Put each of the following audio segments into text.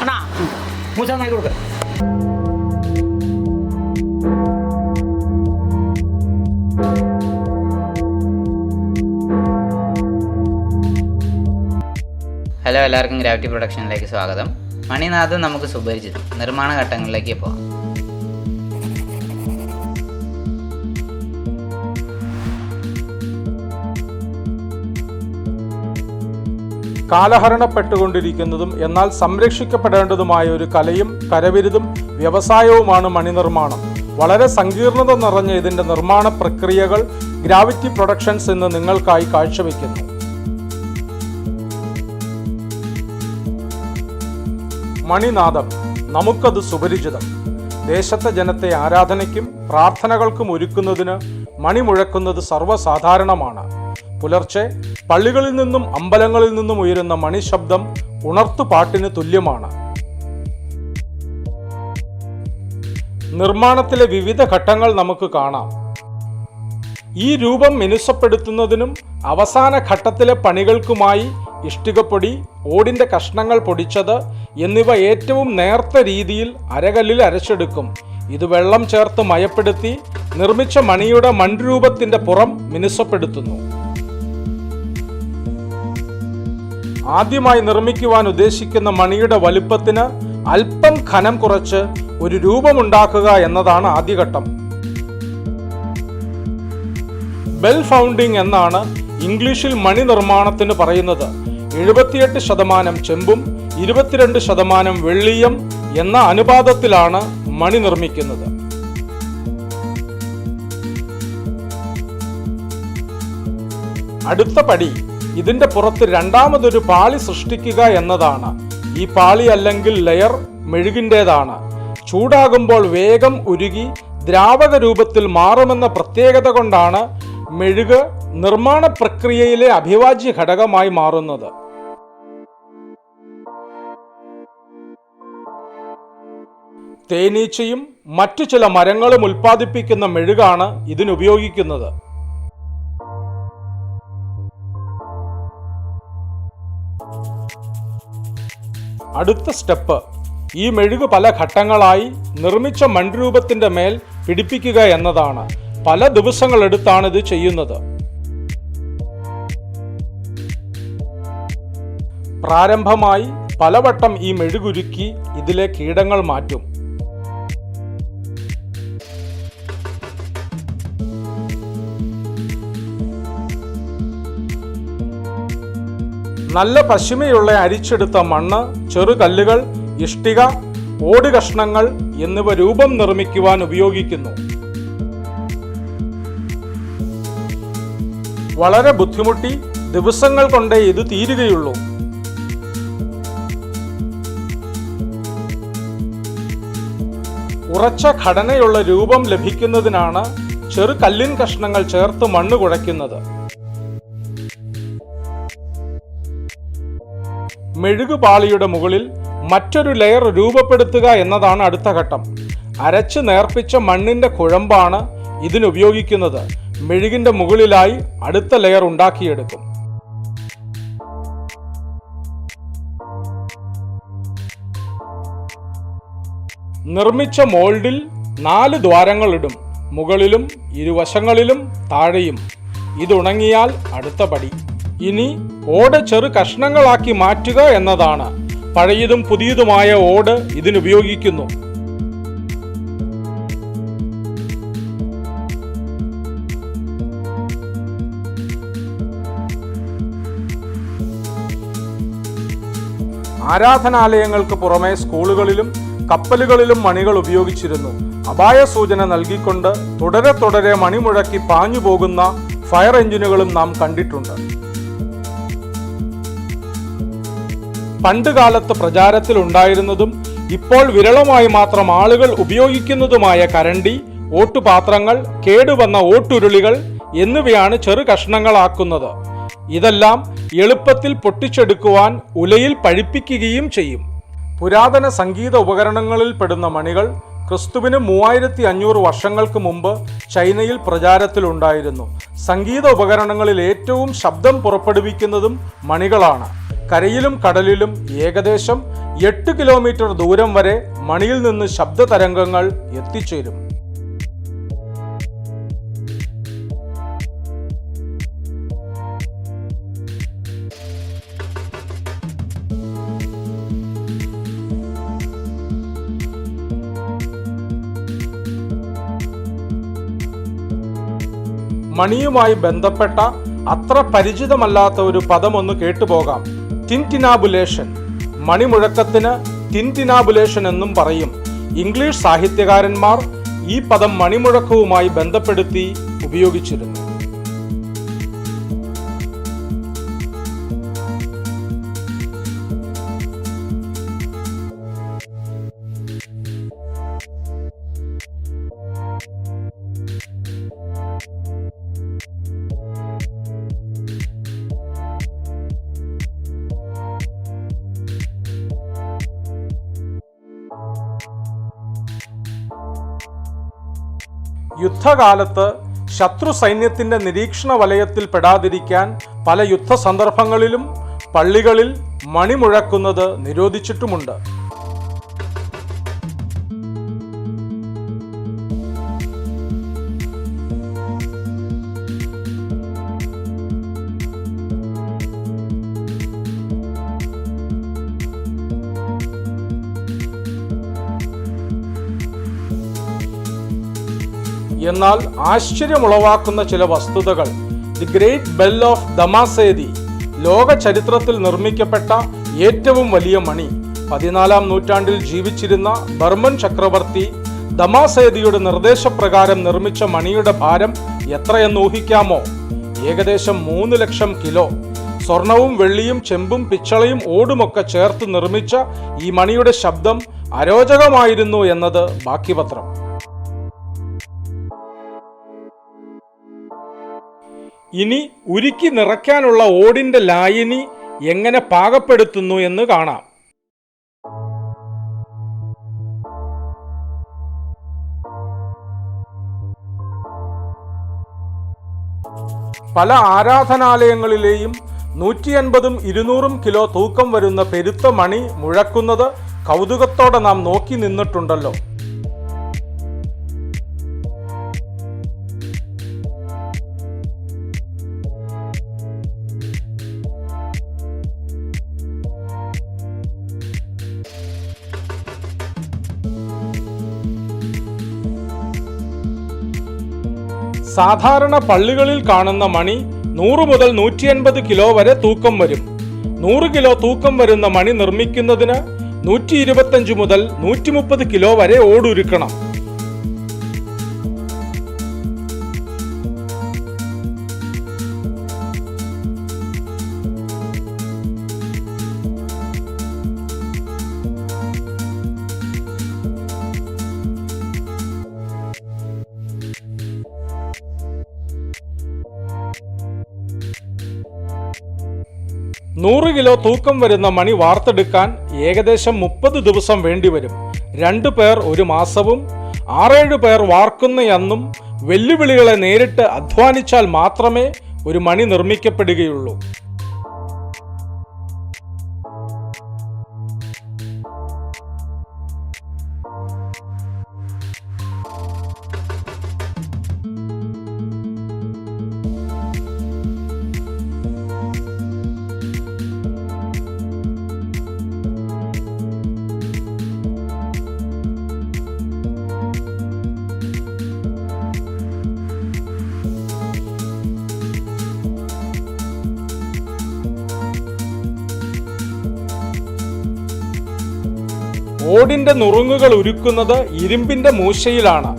അണ്ണാ മൂച്ചാ നായി കൊടുക്ക. ഹലോ, എല്ലാവർക്കും ഗ്രാവിറ്റി പ്രൊഡക്ഷനിലേക്ക് സ്വാഗതം. മണിനാഥം നമുക്ക് സുപരിചിതം. നിർമ്മാണ ഘട്ടങ്ങളിലേക്ക് പോകാം. കാലഹരണപ്പെട്ടുകൊണ്ടിരിക്കുന്നതും എന്നാൽ സംരക്ഷിക്കപ്പെടേണ്ടതുമായ ഒരു കലയും കരവിരുതും വ്യവസായവുമാണ് മണിനിർമ്മാണം. വളരെ സങ്കീർണത നിറഞ്ഞ ഇതിൻ്റെ നിർമ്മാണ പ്രക്രിയകൾ ഗ്രാവിറ്റി പ്രൊഡക്ഷൻസ് ഇന്ന് നിങ്ങൾക്കായി കാഴ്ചവെക്കുന്നു. മണിനാഥം, നമുക്കത് സുപരിചിതം. ദേശത്തെ ജനത്തെ ആരാധനയ്ക്കും പ്രാർത്ഥനകൾക്കും ഒരുക്കുന്നതിന് മണി മുഴക്കുന്നത് സർവ്വസാധാരണമാണ്. പുലർച്ചെ പള്ളികളിൽ നിന്നും അമ്പലങ്ങളിൽ നിന്നും ഉയരുന്ന മണിശബ്ദം ഉണർത്തുപാട്ടിന് തുല്യമാണ്. നിർമ്മാണത്തിലെ വിവിധ ഘട്ടങ്ങൾ നമുക്ക് കാണാം. ഈ രൂപം മിനുസപ്പെടുത്തുന്നതിനും അവസാന ഘട്ടത്തിലെ പണികൾക്കുമായി ഇഷ്ടികപ്പൊടി, ഓടിൻ്റെ കഷ്ണങ്ങൾ പൊടിച്ചത് എന്നിവ ഏറ്റവും നേർത്ത രീതിയിൽ അരകല്ലിൽ അരച്ചെടുക്കും. ഇത് വെള്ളം ചേർത്ത് മയപ്പെടുത്തി നിർമ്മിച്ച മണിയുടെ മൺരൂപത്തിൻ്റെ പുറം മിനുസപ്പെടുത്തുന്നു. ആദ്യമായി നിർമ്മിക്കുവാൻ ഉദ്ദേശിക്കുന്ന മണിയുടെ വലുപ്പത്തിന് അല്പം ഘനം കുറച്ച് ഒരു രൂപമുണ്ടാക്കുക എന്നതാണ് ആദ്യഘട്ടം. ബെൽ ഫൗണ്ടിങ് എന്നാണ് ഇംഗ്ലീഷിൽ മണി നിർമ്മാണത്തിന് പറയുന്നത്. 78% ചെമ്പും 22% വെള്ളിയും എന്ന അനുപാതത്തിലാണ് മണി നിർമ്മിക്കുന്നത്. അടുത്ത പടി ഇതിന്റെ പുറത്ത് രണ്ടാമതൊരു പാളി സൃഷ്ടിക്കുക എന്നതാണ്. ഈ പാളി അല്ലെങ്കിൽ ലെയർ മെഴുകിൻ്റേതാണ്. ചൂടാകുമ്പോൾ വേഗം ഉരുകി ദ്രാവക രൂപത്തിൽ മാറുമെന്ന പ്രത്യേകത കൊണ്ടാണ് മെഴുക് നിർമ്മാണ പ്രക്രിയയിലെ അഭിവാജ്യ ഘടകമായി മാറുന്നത്. തേനീച്ചയും മറ്റു ചില മരങ്ങളും ഉൽപ്പാദിപ്പിക്കുന്ന മെഴുകാണ് ഇതിനുപയോഗിക്കുന്നത്. അടുത്ത സ്റ്റെപ്പ് ഈ മെഴുക് പല ഘട്ടങ്ങളായി നിർമ്മിച്ച മൺരൂപത്തിന്റെ മേൽ പിടിപ്പിക്കുക എന്നതാണ്. പല ദിവസങ്ങളെടുത്താണ് ഇത് ചെയ്യുന്നത്. പ്രാരംഭമായി പലവട്ടം ഈ മെഴുകുരുക്കി ഇതിലെ കീടങ്ങൾ മാറ്റും. നല്ല പശിമയുള്ള അരിച്ചെടുത്ത മണ്ണ്, ചെറുകല്ലുകൾ, ഇഷ്ടിക, ഓട് കഷ്ണങ്ങൾ എന്നിവ രൂപം നിർമ്മിക്കുവാൻ ഉപയോഗിക്കുന്നു. വളരെ ബുദ്ധിമുട്ടി ദിവസങ്ങൾ കൊണ്ടേ ഇത് തീരുകയുള്ളൂ. ഉറച്ച ഘടനയുള്ള രൂപം ലഭിക്കുന്നതിനാണ് ചെറുകല്ലിൻ കഷ്ണങ്ങൾ ചേർത്ത് മണ്ണ് കുഴയ്ക്കുന്നത്. മെഴുകുപാളിയുടെ മുകളിൽ മറ്റൊരു ലെയർ രൂപപ്പെടുത്തുക എന്നതാണ് അടുത്ത ഘട്ടം. അരച്ച് നേർപ്പിച്ച മണ്ണിന്റെ കുഴമ്പാണ് ഇതിനുപയോഗിക്കുന്നത്. മെഴുകിന്റെ മുകളിലായി അടുത്ത ലെയർ ഉണ്ടാക്കിയെടുക്കും. നിർമ്മിച്ച മോൾഡിൽ 4 ദ്വാരങ്ങൾ ഇടും. മുകളിലും ഇരുവശങ്ങളിലും താഴെയും. ഇതുണങ്ങിയാൽ അടുത്ത പടി. ഇനി ഓട് ചെറു കഷ്ണങ്ങളാക്കി മാറ്റുക എന്നതാണ്. പഴയതും പുതിയതുമായ ഓട് ഇതിനുപയോഗിക്കുന്നു. ആരാധനാലയങ്ങൾക്ക് പുറമെ സ്കൂളുകളിലും കപ്പലുകളിലും മണികൾ ഉപയോഗിച്ചിരുന്നു. അപായ സൂചന നൽകിക്കൊണ്ട് തുടരെ മണിമുഴക്കി പാഞ്ഞു പോകുന്ന ഫയർ എഞ്ചിനുകളും നാം കണ്ടിട്ടുണ്ട്. പണ്ടുകാലത്ത് പ്രചാരത്തിൽ ഉണ്ടായിരുന്നതും ഇപ്പോൾ വിരളമായി മാത്രം ആളുകൾ ഉപയോഗിക്കുന്നതുമായ കരണ്ടി, ഓട്ടുപാത്രങ്ങൾ, കേടുവന്ന ഓട്ടുരുളികൾ എന്നിവയാണ് ചെറു കഷ്ണങ്ങളാക്കുന്നത്. ഇതെല്ലാം എളുപ്പത്തിൽ പൊട്ടിച്ചെടുക്കുവാൻ ഉലയിൽ പഴിപ്പിക്കുകയും ചെയ്യും. പുരാതന സംഗീത ഉപകരണങ്ങളിൽ പെടുന്ന മണികൾ ക്രിസ്തുവിന് 3500 വർഷങ്ങൾക്ക് മുമ്പ് ചൈനയിൽ പ്രചാരത്തിലുണ്ടായിരുന്നു. സംഗീത ഉപകരണങ്ങളിൽ ഏറ്റവും ശബ്ദം പുറപ്പെടുവിക്കുന്നതും മണികളാണ്. കരയിലും കടലിലും ഏകദേശം 8 കിലോമീറ്റർ ദൂരം വരെ മണിയിൽ നിന്ന് ശബ്ദ തരംഗങ്ങൾ എത്തിച്ചേരും. മണിയുമായി ബന്ധപ്പെട്ട അത്ര പരിചിതമല്ലാത്ത ഒരു പദമൊന്ന് കേട്ടുപോകാം. ടിൻടിനാബുലേഷൻ. മണിമുഴക്കത്തിന് ടിൻടിനാബുലേഷൻ എന്നും പറയും. ഇംഗ്ലീഷ് സാഹിത്യകാരന്മാർ ഈ പദം മണിമുഴക്കവുമായി ബന്ധപ്പെടുത്തി ഉപയോഗിച്ചിരുന്നു. യുദ്ധകാലത്ത് ശത്രു സൈന്യത്തിന്റെ നിരീക്ഷണ വലയത്തിൽ പെടാതിരിക്കാൻ പല യുദ്ധ സന്ദർഭങ്ങളിലും പള്ളികളിൽ മണിമുഴക്കുന്നത് നിരോധിച്ചിട്ടുമുണ്ട്. എന്നാൽ ആശ്ചര്യമുളവാക്കുന്ന ചില വസ്തുതകൾ. ദി ഗ്രേറ്റ് ബെൽ ഓഫ് ദമാസേദി, ലോക ചരിത്രത്തിൽ നിർമ്മിക്കപ്പെട്ട ഏറ്റവും വലിയ മണി. 14-ാം നൂറ്റാണ്ടിൽ ജീവിച്ചിരുന്ന ബർമൻ ചക്രവർത്തി ദമാസേദിയുടെ നിർദ്ദേശപ്രകാരം നിർമ്മിച്ച മണിയുടെ ഭാരം എത്രയെന്ന് ഊഹിക്കാമോ? ഏകദേശം 3 ലക്ഷം കിലോ. സ്വർണവും വെള്ളിയും ചെമ്പും പിച്ചളയും ഓടുമൊക്കെ ചേർത്ത് നിർമ്മിച്ച ഈ മണിയുടെ ശബ്ദം അരോചകമായിരുന്നു എന്നത് ബാക്കിപത്രം. ഇനി ഉരുക്കി നിറയ്ക്കാനുള്ള ഓടിന്റെ ലായനി എങ്ങനെ പാകപ്പെടുത്തുന്നു എന്ന് കാണാം. പല ആരാധനാലയങ്ങളിലെയും 150ഉം 200ഉം കിലോ തൂക്കം വരുന്ന പെരുത്ത മണി മുഴക്കുന്നത് കൗതുകത്തോടെ നാം നോക്കി നിന്നിട്ടുണ്ടല്ലോ. സാധാരണ പള്ളികളിൽ കാണുന്ന മണി 100 മുതൽ 150 കിലോ വരെ തൂക്കം വരും. 100 കിലോ തൂക്കം വരുന്ന മണി നിർമ്മിക്കുന്നതിന് 125 മുതൽ 130 കിലോ വരെ ഓടുരുക്കണം. നൂറ് കിലോ തൂക്കം വരുന്ന മണി വാർത്തെടുക്കാൻ ഏകദേശം 30 ദിവസം വേണ്ടിവരും. 2 പേർ 1 മാസവും 6-7 പേർ വാർക്കുന്നയെന്നും വെല്ലുവിളികളെ നേരിട്ട് അധ്വാനിച്ചാൽ മാത്രമേ ഒരു മണി നിർമ്മിക്കപ്പെടുകയുള്ളൂ. ഓടിന്റെ നുറുങ്ങുകൾ ഉരുക്കുന്നത് ഇരുമ്പിന്റെ മൂശയിലാണ്.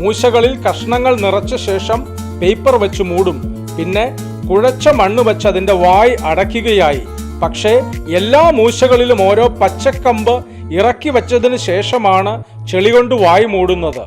മൂശകളിൽ കഷ്ണങ്ങൾ നിറച്ച ശേഷം പേപ്പർ വെച്ച് മൂടും. പിന്നെ കുഴച്ച മണ്ണ് വെച്ച് അതിന്റെ വായ് അടയ്ക്കുകയായി. പക്ഷേ എല്ലാ മൂശകളിലും ഓരോ പച്ചക്കമ്പ് ഇറക്കി വെച്ചതിന് ശേഷമാണ് ചെളി കൊണ്ട് വായ് മൂടുന്നത്.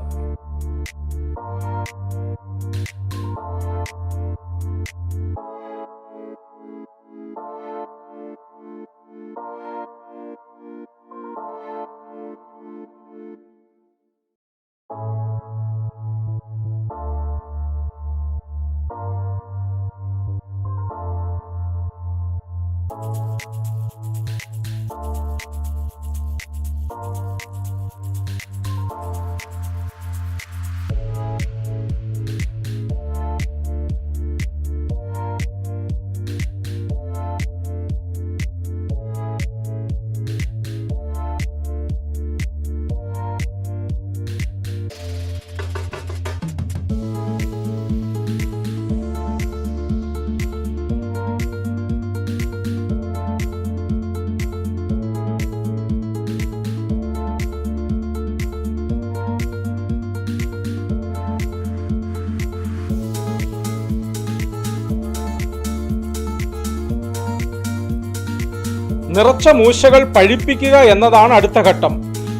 നിറച്ച മൂശകൾ പഴിപ്പിക്കുക എന്നതാണ് അടുത്ത ഘട്ടം.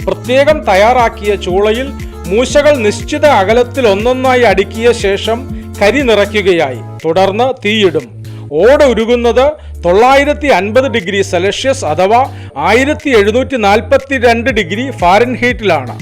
പ്രത്യേകം തയ്യാറാക്കിയ ചൂളയിൽ മൂശകൾ നിശ്ചിത അകലത്തിൽ ഒന്നൊന്നായി അടുക്കിയ ശേഷം കരി നിറയ്ക്കുകയായി. തുടർന്ന് തീയിടും. ഓട് ഉരുകുന്നത് 950 ഡിഗ്രി സെൽഷ്യസ് അഥവാ 1742 ഡിഗ്രി ഫാരൻഹീറ്റിലാണ്.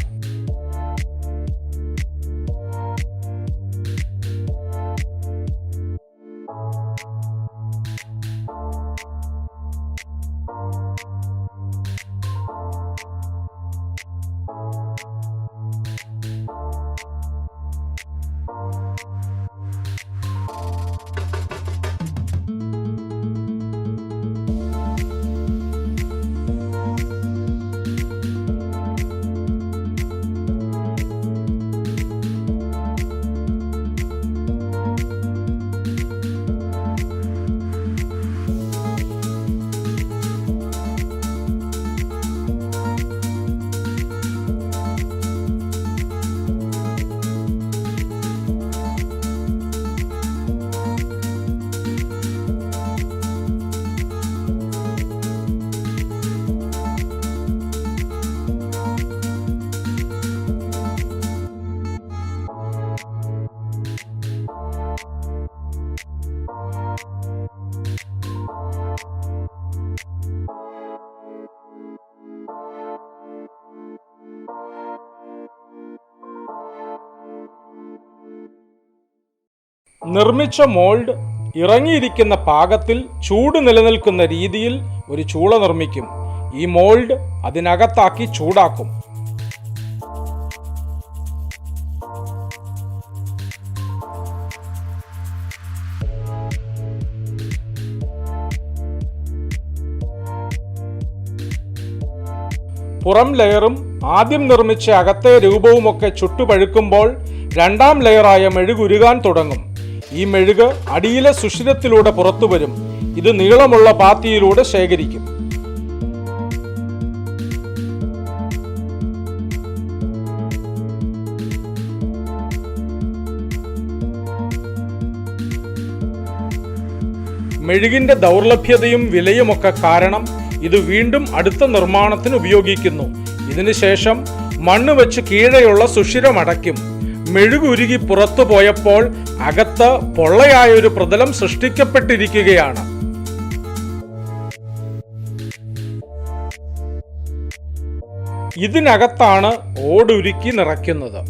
നിർമ്മിച്ച മോൾഡ് ഇറങ്ങിയിരിക്കുന്ന പാകത്തിൽ ചൂട് നിലനിൽക്കുന്ന രീതിയിൽ ഒരു ചൂള നിർമ്മിക്കും. ഈ മോൾഡ് അതിനകത്താക്കി ചൂടാക്കും. പുറം ലെയറും ആദ്യം നിർമ്മിച്ച അകത്തെ രൂപവുമൊക്കെ ചുട്ടുപഴുക്കുമ്പോൾ രണ്ടാം ലെയറായ മെഴുകുരുകാൻ തുടങ്ങും. ഈ മെഴുക് അടിയിലെ സുഷിരത്തിലൂടെ പുറത്തു വരും. ഇത് നീളമുള്ള പാത്തിയിലൂടെ ശേഖരിക്കും. മെഴുകിന്റെ ദൗർലഭ്യതയും വിലയുമൊക്കെ കാരണം ഇത് വീണ്ടും അടുത്ത നിർമ്മാണത്തിന് ഉപയോഗിക്കുന്നു. ഇതിനുശേഷം മണ്ണ് വെച്ച് കീഴെയുള്ള സുഷിരം അടയ്ക്കും. മെഴുകുരുകി പുറത്തു പോയപ്പോൾ അകത്ത് പൊള്ളയായ ഒരു പ്രതലം സൃഷ്ടിക്കപ്പെട്ടിരിക്കുകയാണ്. ഇതിനകത്താണ് ഓടുരുക്കി നിറയ്ക്കുന്നത്.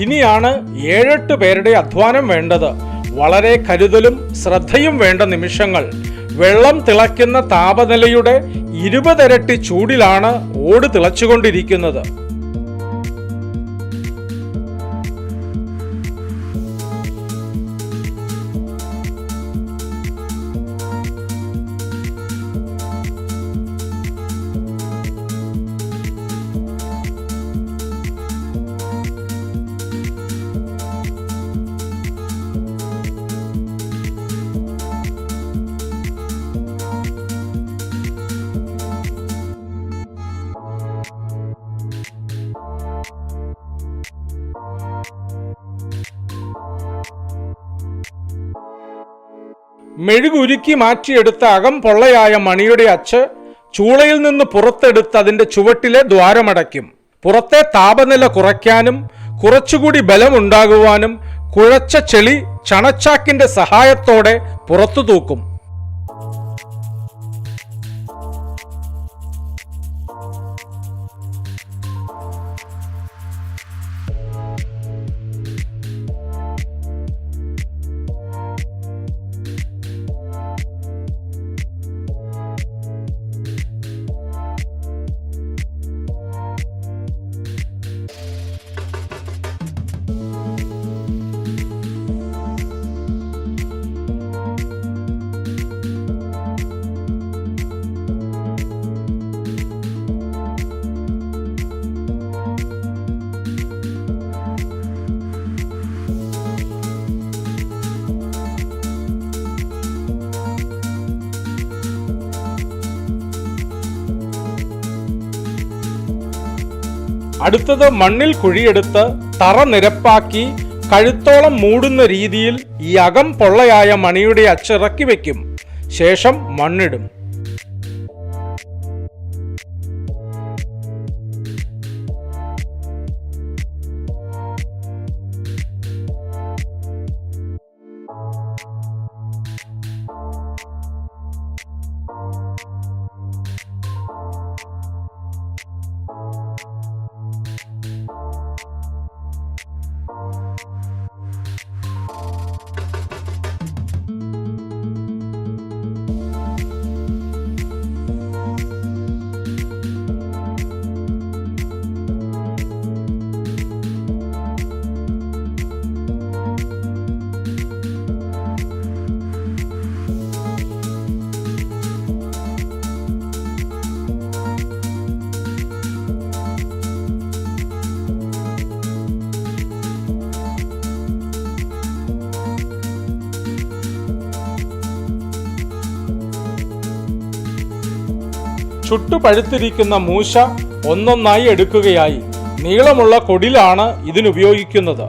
ഇനിയാണ് 7-8 പേരുടെ അധ്വാനം വേണ്ടത്. വളരെ കരുതലും ശ്രദ്ധയും വേണ്ട നിമിഷങ്ങൾ. വെള്ളം തിളയ്ക്കുന്ന താപനിലയുടെ 20 ഇരട്ടി ചൂടിലാണ് ഓട് തിളച്ചുകൊണ്ടിരിക്കുന്നത്. മെഴുകുരുക്കി മാറ്റിയെടുത്ത അകം പൊള്ളയായ മണിയുടെ അച്ച് ചൂളയിൽ നിന്ന് പുറത്തെടുത്ത് അതിന്റെ ചുവട്ടിലെ ദ്വാരമടയ്ക്കും. പുറത്തെ താപനില കുറയ്ക്കാനും കുറച്ചുകൂടി ബലമുണ്ടാകുവാനും കുഴച്ച ചെളി ചണച്ചാക്കിന്റെ സഹായത്തോടെ പുറത്തു തൂക്കും. അടുത്തത് മണ്ണിൽ കുഴിയെടുത്ത് തറ നിരപ്പാക്കി കഴുത്തോളം മൂടുന്ന രീതിയിൽ ഈ അകം പൊള്ളയായ മണിയുടെ അച്ചിറക്കി വയ്ക്കും. ശേഷം മണ്ണിടും. ചുട്ടുപഴുത്തിരിക്കുന്ന മൂശ ഒന്നൊന്നായി എടുക്കുകയായി. നീളമുള്ള കൊടിലാണ് ഇതിനുപയോഗിക്കുന്നത്.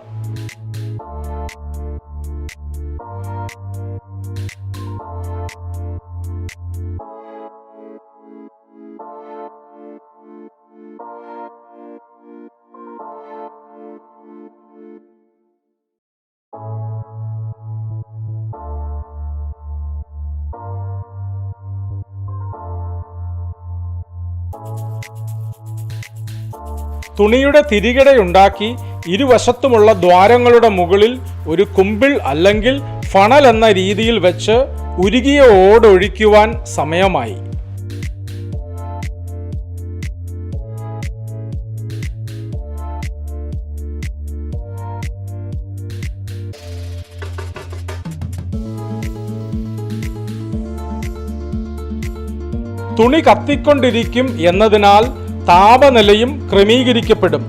തുണിയുടെ തിരികിടയുണ്ടാക്കി ഇരുവശത്തുമുള്ള ദ്വാരങ്ങളുടെ മുകളിൽ ഒരു കുമ്പിൾ അല്ലെങ്കിൽ ഫണൽ എന്ന രീതിയിൽ വെച്ച് ഉരുകിയ ഓടൊഴിക്കുവാൻ സമയമായി. തുണി കത്തിക്കൊണ്ടിരിക്കും എന്നതിനാൽ താപനിലയും ക്രമീകരിക്കപ്പെടും.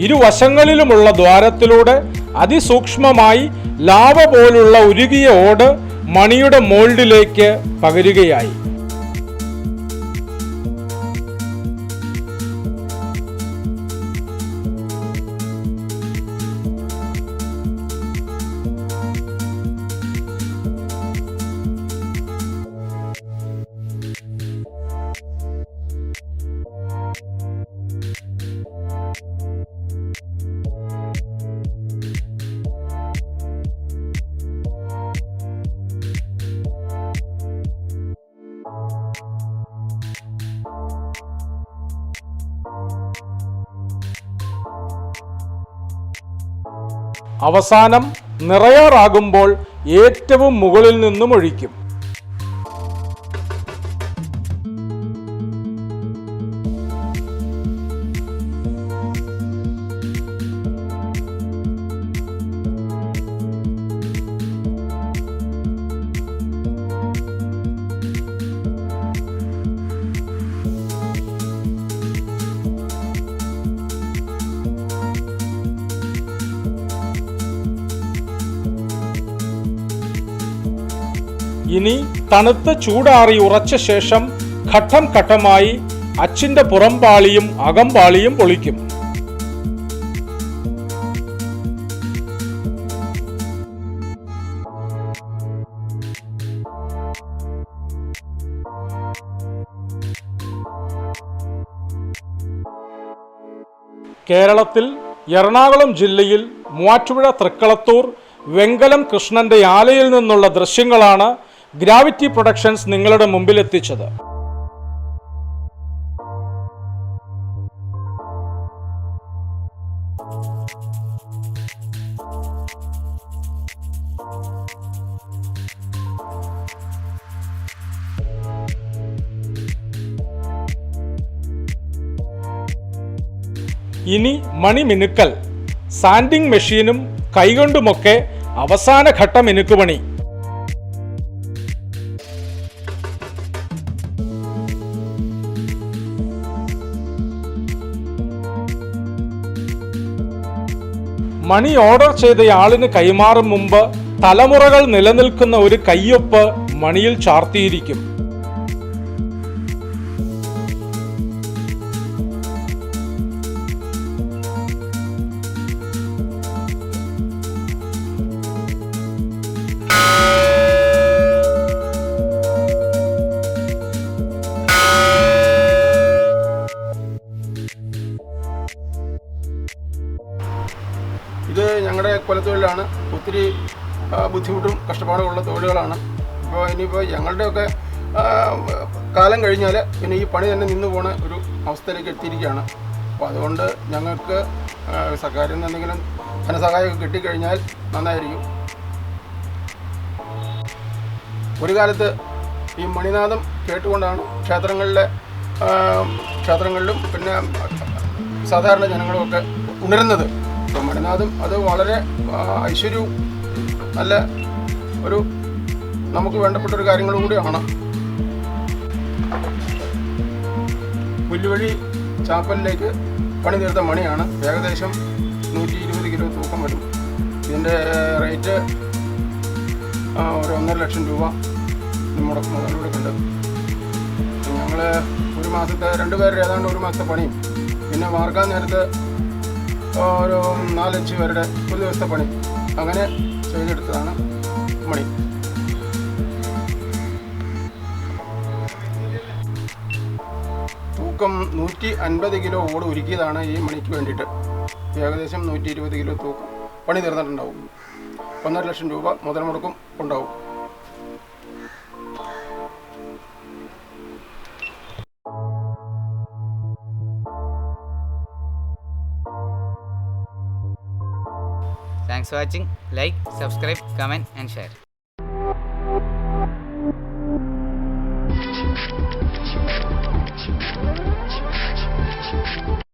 ഇരുവശങ്ങളിലുമുള്ള ദ്വാരത്തിലൂടെ അതിസൂക്ഷ്മമായി ലാവ പോലുള്ള ഉരുകിയ ഓട് മണിയുടെ മോൾഡിലേക്ക് പകരുകയായി. അവസാനം നിറയാറാകുമ്പോൾ ഏറ്റവും മുകളിൽ നിന്നും ഒഴിക്കും. ഇനി തണുത്ത് ചൂടാറി ഉറച്ച ശേഷം ഘട്ടം ഘട്ടമായി അച്ചിന്റെ പുറംപാളിയും അകംപാളിയും പൊളിക്കും. കേരളത്തിൽ എറണാകുളം ജില്ലയിൽ മൂവാറ്റുപുഴ തൃക്കളത്തൂർ വെങ്കലം കൃഷ്ണന്റെ ആലയിൽ നിന്നുള്ള ദൃശ്യങ്ങളാണ് ഗ്രാവിറ്റി പ്രൊഡക്ഷൻസ് നിങ്ങളുടെ മുമ്പിൽ എത്തിച്ചത്. ഇനി മണിമിനുക്കൽ, സാൻഡിംഗ് മെഷീനും കൈകൊണ്ടുമൊക്കെ അവസാന ഘട്ട മിനുക്കുപണി. മണി ഓർഡർ ചെയ്തയാളിന് കൈമാറും മുമ്പ് തലമുറകൾ നിലനിൽക്കുന്ന ഒരു കയ്യൊപ്പ് മണിയിൽ ചാർത്തിയിരിക്കും. ബുദ്ധിമുട്ടും കഷ്ടപ്പാടുമുള്ള തൊഴിലുകളാണ്. ഇപ്പോൾ ഇനിയിപ്പോൾ ഞങ്ങളുടെയൊക്കെ കാലം കഴിഞ്ഞാൽ പിന്നെ ഈ പണി തന്നെ നിന്ന് പോണ ഒരു അവസ്ഥയിലേക്ക് എത്തിയിരിക്കുകയാണ്. അപ്പോൾ അതുകൊണ്ട് ഞങ്ങൾക്ക് സർക്കാരിൽ നിന്ന് എന്തെങ്കിലും ധനസഹായമൊക്കെ കിട്ടിക്കഴിഞ്ഞാൽ നന്നായിരിക്കും. ഒരു കാലത്ത് ഈ മണിനാദം കേട്ടുകൊണ്ടാണ് ക്ഷേത്രങ്ങളിലും പിന്നെ സാധാരണ ജനങ്ങളുമൊക്കെ ഉണരുന്നത്. അപ്പോൾ മണിനാദം അത് വളരെ ഐശ്വര്യവും നല്ല ഒരു നമുക്ക് വേണ്ടപ്പെട്ടൊരു കാര്യങ്ങളും കൂടിയാണ്. പുല്ലുവഴി ചാപ്പലിലേക്ക് പണി തീർത്ത മണിയാണ്. ഏകദേശം 120 കിലോ തൂക്കം വരും. ഇതിൻ്റെ റേറ്റ് ഒരു 1.5 ലക്ഷം രൂപ മുതലൂടെ ഉണ്ട്. ഞങ്ങൾ ഒരു മാസത്തെ 2 പേരുടെ ഏതാണ്ട് ഒരു മാസത്തെ പണിയും പിന്നെ വാർക്കാൻ നേരത്ത് ഒരു 4-5 പേരുടെ ഒരു ദിവസത്തെ പണി അങ്ങനെ ചെയ്തെടുത്തതാണ് മണി. തൂക്കം 150 കിലോ ഓട് ഒരുക്കിയതാണ് ഈ മണിക്ക് വേണ്ടിയിട്ട്. ഏകദേശം 120 കിലോ തൂക്കം പണി തീർന്നിട്ടുണ്ടാവും. 1.5 ലക്ഷം രൂപ മുതൽ മുടക്കും ഉണ്ടാവും. Thanks for watching. Like, subscribe, comment and share.